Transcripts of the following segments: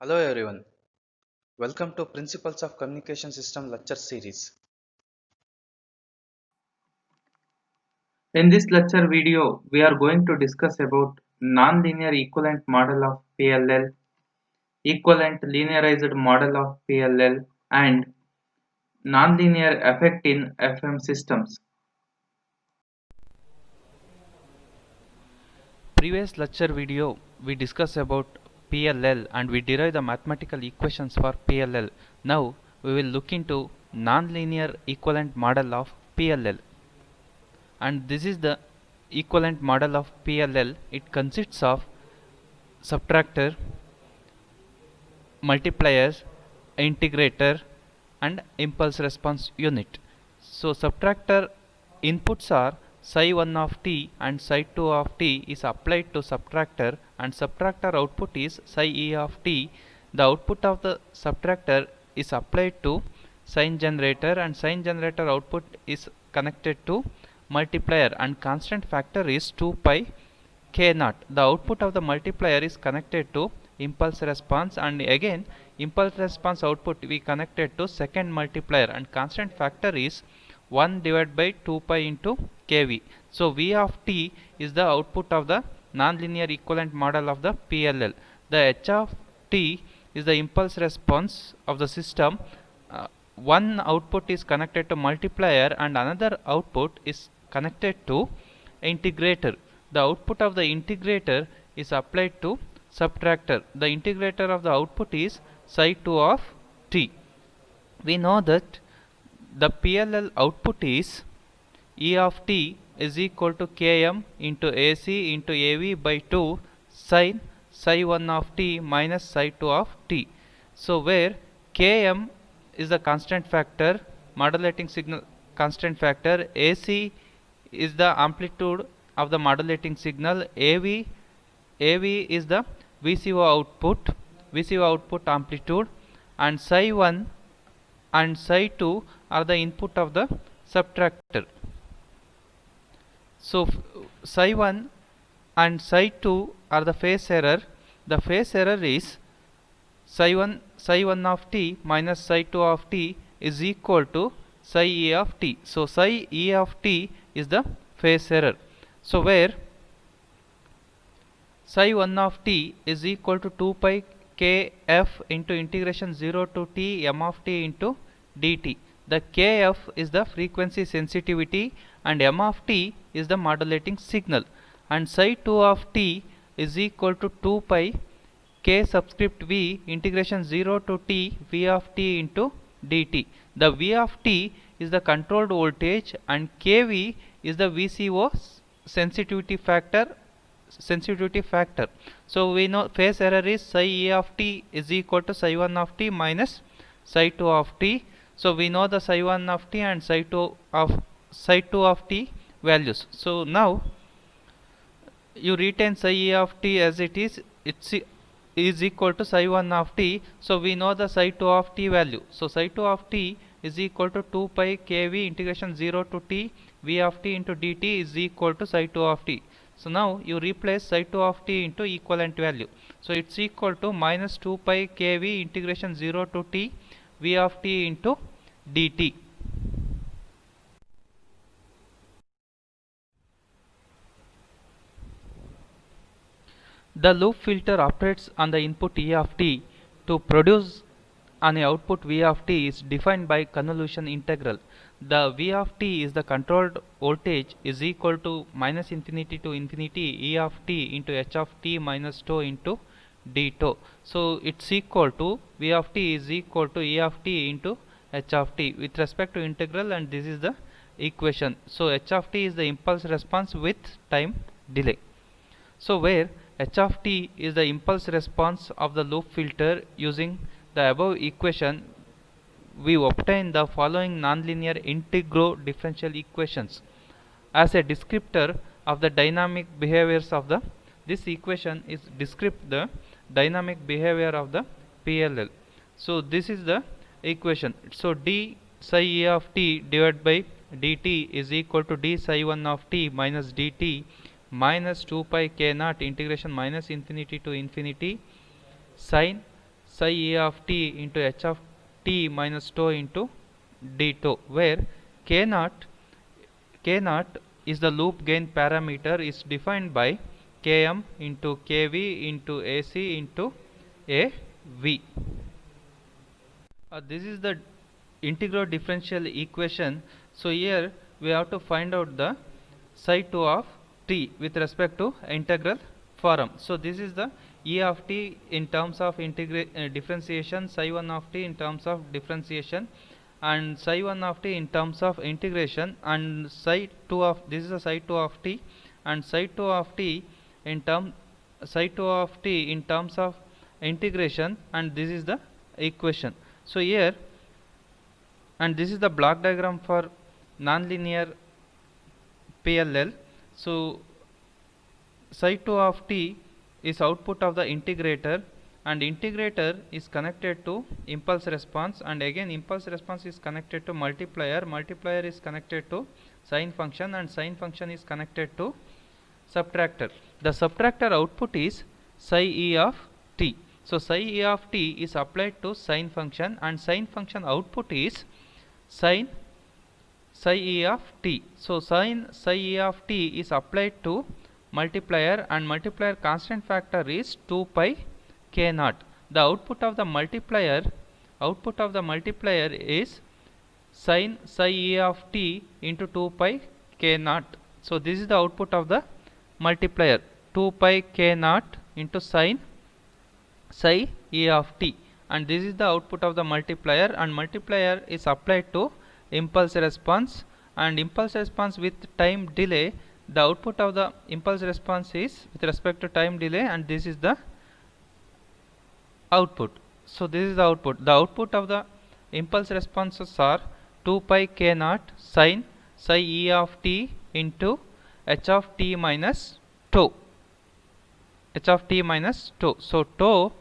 Hello everyone, welcome to Principles of Communication System lecture series. In this lecture video, we are going to discuss about nonlinear equivalent model of PLL, equivalent linearized model of PLL, and nonlinear effect in FM systems. Previous lecture video we discussed about PLL and we derive the mathematical equations for PLL. Now we will look into nonlinear equivalent model of PLL. And this is the equivalent model of PLL. It consists of subtractor, multiplier, integrator and impulse response unit. So subtractor inputs are psi1 of t and psi2 of t is applied to subtractor, and subtractor output is psi e of t. The output of the subtractor is applied to sign generator, and sign generator output is connected to multiplier, and constant factor is 2 pi k naught. The output of the multiplier is connected to impulse response, and again impulse response output we connected to second multiplier, and constant factor is 1 divided by 2 pi into kV. So V of t is the output of the nonlinear equivalent model of the PLL. The H of t is the impulse response of the system. One output is connected to multiplier and another output is connected to integrator. The output of the integrator is applied to subtractor. The integrator of the output is psi2 of t. We know that the PLL output is E of t is equal to Km into AC into AV by 2 sin psi1 of t minus psi2 of t. So where Km is the constant factor, modulating signal constant factor, AC is the amplitude of the modulating signal, AV is the VCO output amplitude, and psi1 and psi2 are the input of the subtractor. So psi1 and psi2 are the phase error. The phase error is psi1 of t minus psi2 of t is equal to psi e of t. So psi e of t is the phase error. So where psi1 of t is equal to 2 pi kf into integration 0 to t m of t into dt. The kf is the frequency sensitivity and m of t is the modulating signal, and psi2 of t is equal to 2 pi k subscript v integration 0 to t v of t into dt. The v of t is the controlled voltage and kv is the VCO sensitivity factor. So we know phase error is psi e of t is equal to psi1 of t minus psi2 of t. So we know the psi1 of t and psi2 of t values. So now you retain psi e of t as it is. It's is equal to psi1 of t. So we know the psi2 of t value. So psi2 of t is equal to 2 pi kv integration 0 to t v of t into dt is equal to psi2 of t. So now you replace psi2 of t into equivalent value. So it's equal to minus 2 pi kv integration 0 to t v of t into dt. The loop filter operates on the input E of t to produce an output V of t is defined by convolution integral. The V of t is the controlled voltage is equal to minus infinity to infinity E of t into h of t minus tau into d tau. So it's equal to V of t is equal to E of t into h of t with respect to integral, and this is the equation. So h of t is the impulse response with time delay. So where h of t is the impulse response of the loop filter, using the above equation we obtain the following nonlinear integral differential equations as a descriptor of the dynamic behaviors of the this equation is describe the dynamic behavior of the PLL. So this is the equation. So d psi e of t divided by dt is equal to d psi 1 of t minus dt minus 2 pi k naught integration minus infinity to infinity sin psi e of t into h of t minus tau into d tau, where k naught is the loop gain parameter is defined by km into kv into ac into av. This is the integral differential equation. So here we have to find out the psi 2 of t with respect to integral form. So this is the e of t in terms of differentiation, psi 1 of t in terms of differentiation, and psi 1 of t in terms of integration, and psi 2 of this is the psi 2 of t, and psi 2 of t in terms of integration, and this is the equation. So here, and this is the block diagram for nonlinear PLL. So psi 2 of t is output of the integrator, and integrator is connected to impulse response, and again impulse response is connected to multiplier is connected to sine function, and sine function is connected to subtractor. The subtractor output is psi e of t. So psi e of t is applied to sine function, and sine function output is sine psi e of t. So sine psi e of t is applied to multiplier, and multiplier constant factor is 2 pi k naught. The output of the multiplier is sine psi e of t into 2 pi k naught. So this is the output of the multiplier, 2 pi k naught into sine psi e of t, and this is the output of the multiplier, and multiplier is applied to impulse response, and impulse response with time delay. The output of the impulse response is with respect to time delay, and this is the output. So this is the output. The output of the impulse responses are 2 pi k naught sine psi e of t into h of t minus tau. So tau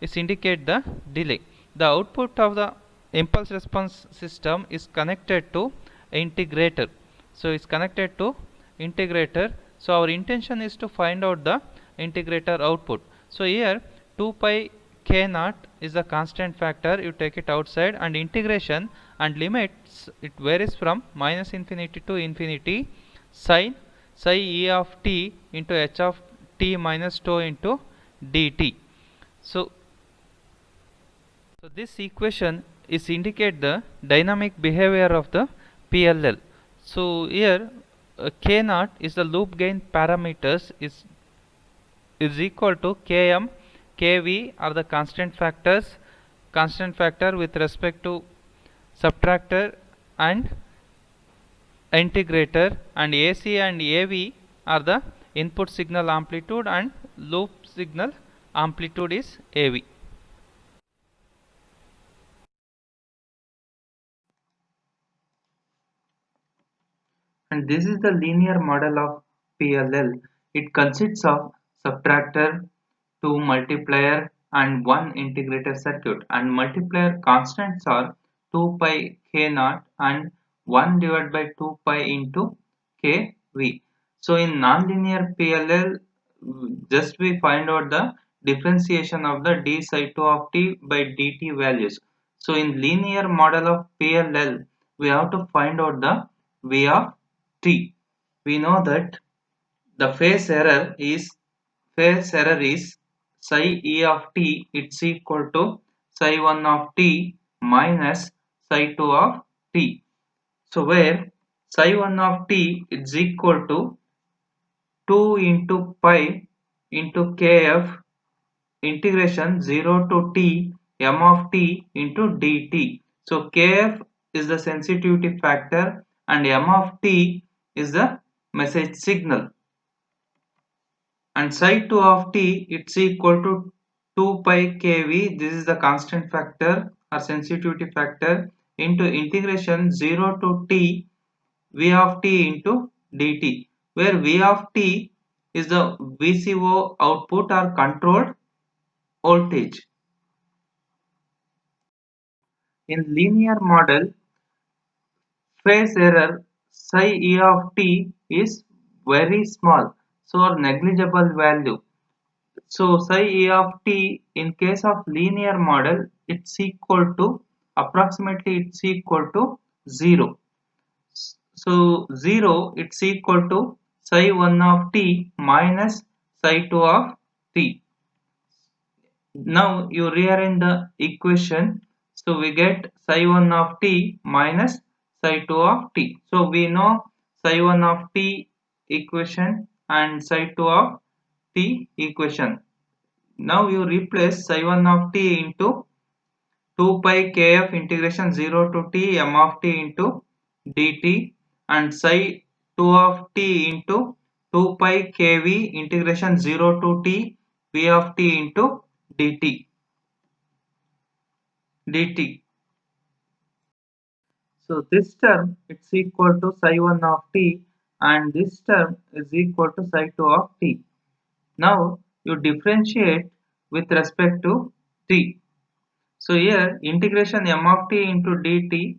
is indicate the delay. The output of the impulse response system is connected to integrator. So it's connected to integrator. So our intention is to find out the integrator output. So here 2 pi k naught is the constant factor, you take it outside, and integration and limits it varies from minus infinity to infinity sine psi e of t into h of t minus tau into dt. So this equation is indicate the dynamic behavior of the PLL. So here k naught is the loop gain parameters is equal to km, kv are the constant factor with respect to subtractor and integrator, and AC and AV are the input signal amplitude, and loop signal amplitude is AV. And this is the linear model of PLL. It consists of subtractor, 2 multiplier, and 1 integrator circuit, and multiplier constants are 2 pi k naught and 1 divided by 2 pi into kv. So in nonlinear PLL, just we find out the differentiation of the d psi 2 of t by dt values. So in linear model of PLL, we have to find out the v of t. We know that the phase error is psi e of t, it's equal to psi 1 of t minus psi 2 of t. So where psi 1 of t is equal to 2 into pi into kf integration 0 to t m of t into dt. So kf is the sensitivity factor and m of t is the message signal, and psi 2 of t it's equal to 2 pi kv, this is the constant factor or sensitivity factor, into integration 0 to t v of t into dt, where v of t is the VCO output or controlled voltage. In linear model, phase error psi e of t is very small, so negligible value. So psi e of t in case of linear model, it's equal to approximately it's equal to 0. So 0 it's equal to psi 1 of t minus psi 2 of t. Now you rearrange the equation, so we get psi 1 of t minus psi 2 of t. So we know psi 1 of t equation and psi 2 of t equation. Now you replace psi 1 of t into 2 pi kf integration 0 to t m of t into dt and psi 2 of t into 2 pi kv integration 0 to t v of t into dt. So this term it's equal to psi 1 of t and this term is equal to psi 2 of t. Now you differentiate with respect to t. So here integration m of t into dt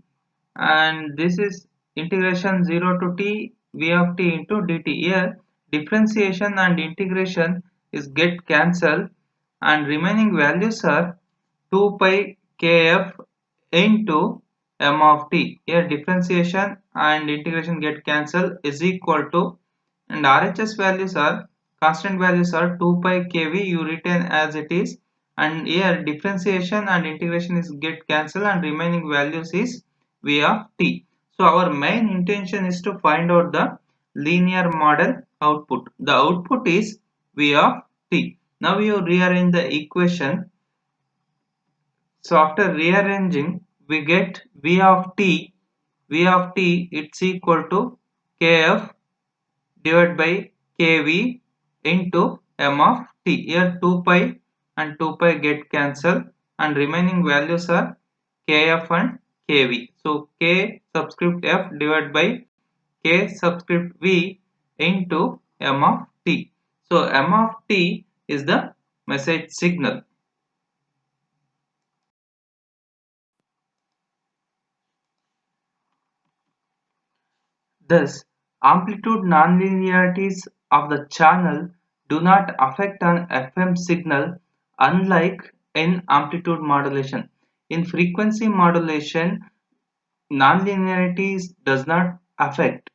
and this is integration 0 to t v of t into dt. Here differentiation and integration is get cancelled and remaining values are 2 pi kf into m of t. Here differentiation and integration get cancelled is equal to, and RHS values are constant values are 2 pi kv you retain as it is, and here differentiation and integration is get cancelled and remaining values is v of t. So our main intention is to find out the linear model output. The output is v of t. Now you rearrange the equation. So after rearranging, we get v of t. V of t it's equal to kf divided by kv into m of t. Here 2 pi and 2 pi get cancelled and remaining values are kf and kv. So k subscript f divided by k subscript v into m of t. So m of t is the message signal. Thus, amplitude nonlinearities of the channel do not affect an FM signal, unlike in amplitude modulation. In frequency modulation, nonlinearities does not affect.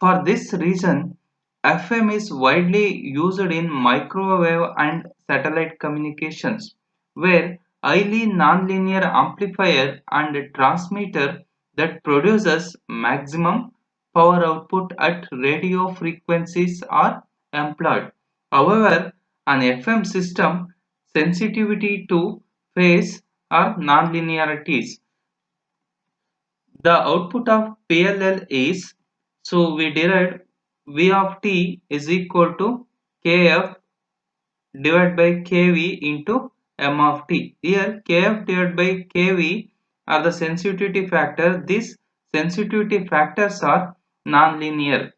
For this reason, FM is widely used in microwave and satellite communications, where highly nonlinear amplifier and transmitter that produces maximum power output at radio frequencies are employed. However, an FM system sensitivity to phase or nonlinearities. The output of PLL is, so we derived V of t is equal to Kf divided by Kv into M of t. Here Kf divided by Kv are the sensitivity factor. These sensitivity factors are nonlinear.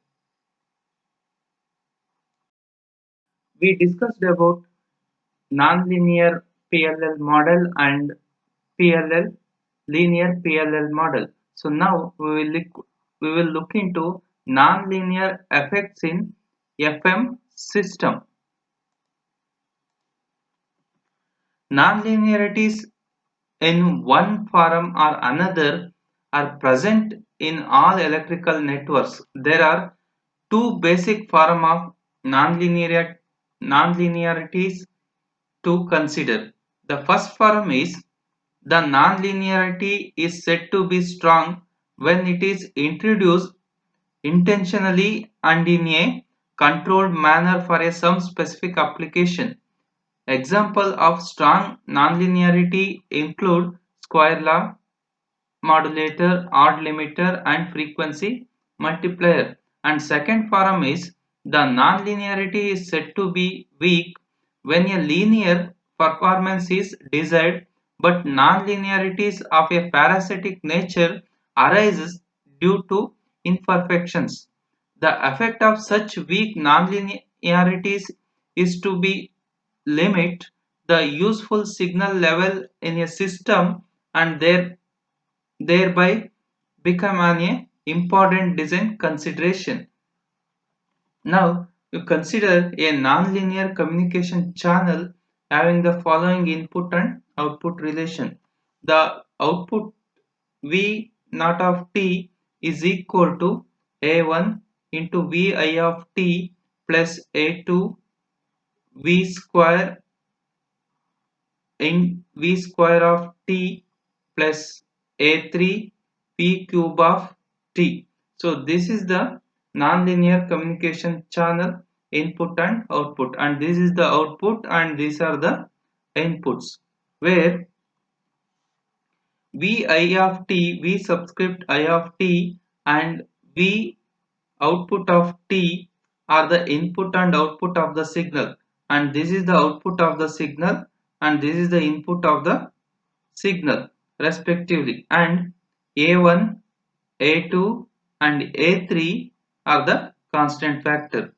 We discussed about nonlinear PLL model and PLL linear PLL model. So now we will look into nonlinear effects in FM system. Nonlinearities in one form or another are present in all electrical networks. There are two basic forms of nonlinearities to consider. The first form is the nonlinearity is said to be strong when it is introduced intentionally and in a controlled manner for some specific application. Example of strong nonlinearity include square law, modulator, odd limiter, and frequency multiplier. And second form is the nonlinearity is said to be weak when a linear performance is desired, but nonlinearities of a parasitic nature arises due to imperfections. The effect of such weak nonlinearities is to be limit the useful signal level in a system and thereby become an important design consideration. Now, you consider a nonlinear communication channel having the following input and output relation. The output V naught of t is equal to A1 into Vi of t plus A2 V square in V square of t plus A3 P cube of t. So this is the nonlinear communication channel input and output, and this is the output and these are the inputs, where V I of t, V subscript I of t and V output of t are the input and output of the signal, and this is the output of the signal and this is the input of the signal respectively, and A1, A2 and A3 are the constant factor.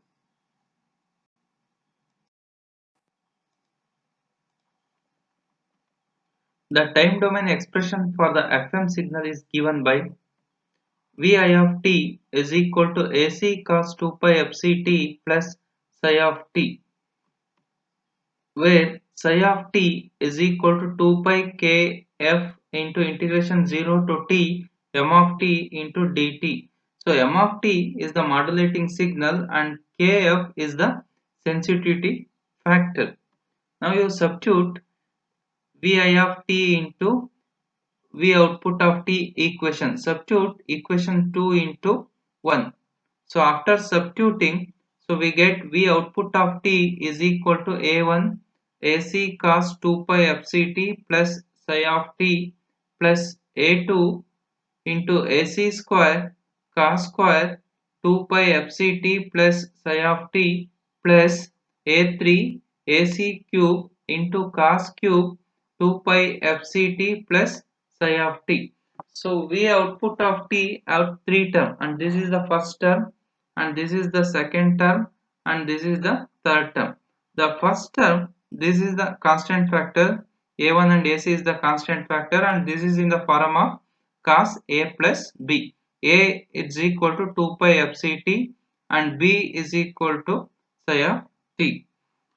The time domain expression for the FM signal is given by Vi of t is equal to AC cos 2 pi fct plus psi of t, where psi of t is equal to 2 pi kf into integration 0 to t m of t into dt. So m of t is the modulating signal and kf is the sensitivity factor. Now you substitute Vi of t into V output of t equation. Substitute equation 2 into 1. So after substituting, so we get V output of t is equal to A1 AC cos 2 pi fct plus psi of t plus A2 into AC square cos square 2 pi fct plus psi of t plus A3 AC cube into cos cube 2 pi fct plus psi of t. So V output of t have three term, and this is the first term and this is the second term and this is the third term. The first term, this is the constant factor, A1 and AC is the constant factor, and this is in the form of cos A plus B. A is equal to 2 pi fct and B is equal to psi of t.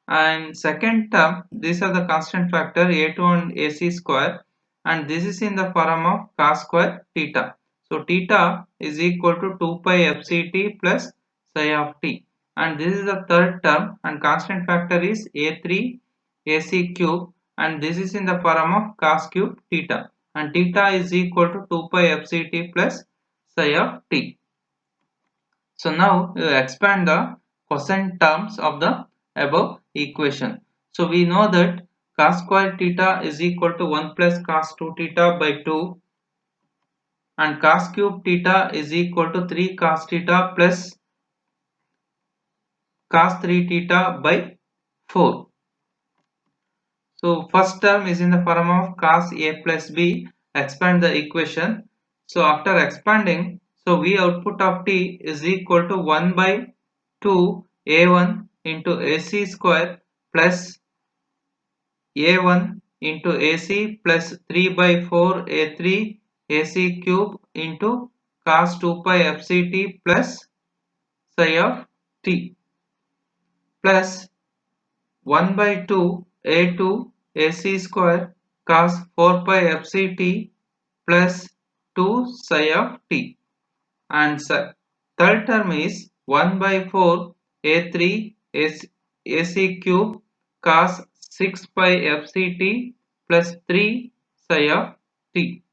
And second term, these are the constant factor A2 and AC square, and this is in the form of cos square theta. So theta is equal to 2 pi fct plus psi of t, and this is the third term and constant factor is A3 AC cube, and this is in the form of cos cube theta, and theta is equal to 2 pi fct plus psi of t. So now you expand the cosine terms of the above equation. So we know that cos square theta is equal to 1 plus cos 2 theta by 2, and cos cube theta is equal to 3 cos theta plus cos 3 theta by 4. So first term is in the form of cos A plus B. Expand the equation. So after expanding, so V output of t is equal to 1 by 2 A1 into AC square plus A1 into AC plus 3 by 4 A3 AC cube into cos 2 pi fct plus psi of t plus 1 by 2 A2 AC square cos 4 pi fct plus 2 psi of t, and third term is 1 by 4 A3 AC cube cos 6 pi fct plus 3 psi of t.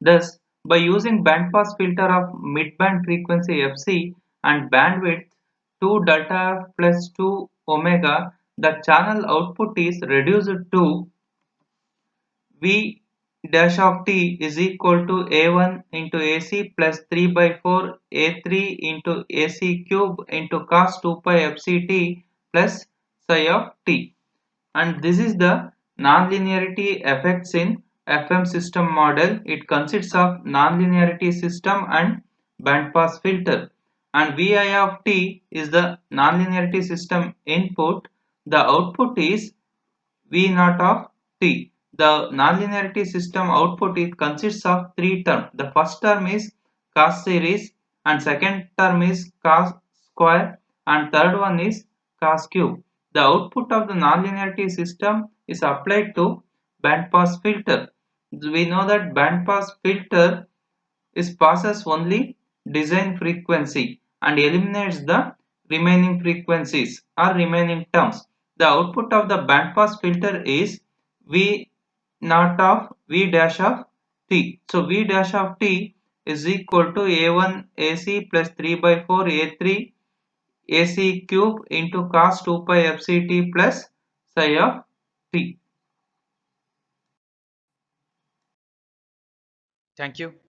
Thus, by using bandpass filter of midband frequency Fc and bandwidth 2 delta f plus 2 omega, the channel output is reduced to V dash of t is equal to A1 into AC plus 3 by 4 A3 into AC cube into cos 2 pi fct plus psi of t. And this is the nonlinearity effects in FM system model, it consists of nonlinearity system and bandpass filter. And Vi of t is the nonlinearity system input. The output is V naught of t. The nonlinearity system output it consists of three terms. The first term is cos series, and second term is cos square, and third one is cos cube. The output of the nonlinearity system is applied to bandpass filter. We know that bandpass filter is passes only design frequency and eliminates the remaining frequencies or remaining terms. The output of the bandpass filter is V naught of V dash of t. So V dash of t is equal to A1 AC plus 3 by 4 A3 AC cube into cos 2 pi FCT plus psi of t. Thank you.